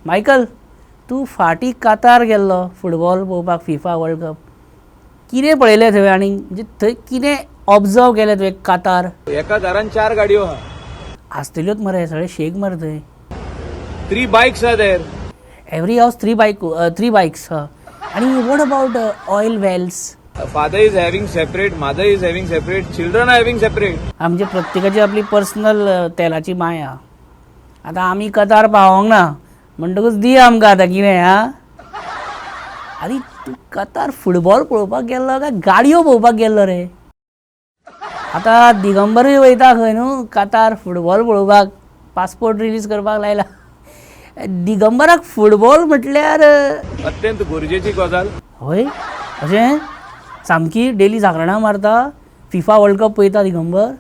Michael, तूं फाटीं कातार गेल्लो फुटबॉल पळोवपाक फिफा वर्ल्ड कप. कितें पळयलें थंय आनी म्हणजे थंय कितें ऑब्जर्व केलें तुवें कातार? एका घरान 4 गाडयो आहा. आसतल्योच मरे, सगळे शेक मरे थंय. 3 बायक्स आर देर. एवरी हावस 3 बायक्स. आनी what about oil wells? Father is having separate, mother is having separate, children are having separate. आमचे प्रत्येकाची आपली पर्सनल तेलाची माय आहा. आतां आमी कतार पावोंक ना म्हणटकूच दी आमकां आतां कितें आं. आरे तूं कतार फुटबॉल पळोवपाक गेल्लो काय गाडयो पळोवपाक गेल्लो रे? आतां दिगंबरूय वयता खंय न्हू कतार फुटबॉल पळोवपाक, पासपोर्ट रिलीज करपाक लायला. दिगंबराक फुटबॉल म्हटल्यार अत्यंत गरजेची गजाल. हय अशें सामकी डेली जागरणां मारता, फिफा वर्ल्ड कप पळयता दिगंबर.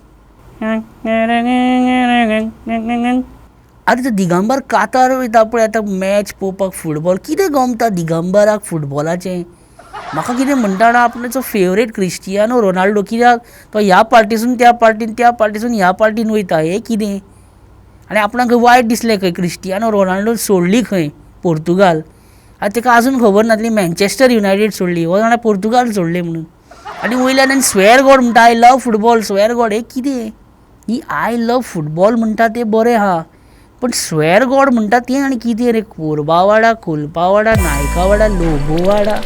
आरे तो दिगंबर कातार वयता पळय आतां मॅच पळोवपाक फुटबॉल. कितें गमता दिगंबराक फुटबॉलाचें? म्हाका कितें म्हणटा जाणा आपणाचो फेवरेट क्रिस्टियानो रोनाल्डो. कित्याक तो ह्या पार्टीसून त्या पार्टीन, त्या पार्टीसून ह्या पार्टीन वयता. हें कितें? आनी आपणाक वायट दिसलें खंय क्रिस्टियानो रोनाल्डो सोडली खंय पोर्तुगाल. आतां ताका आजून खबर नासली मँचेस्टर युनायटेड सोडली, हो जाणा पोर्तुगाल सोडलें म्हणून. आनी वयल्यान आनी स्वेर गॉड म्हणटा I love football. Swear God हें कितें? ही आय लव फुटबॉल म्हणटा तें बरें आहा, पण स्वेर गॉड म्हणटा तें आनी कितें रे? कोरबावाडा, कोलपावाडा, नायकावाडा, लोबोवाडा.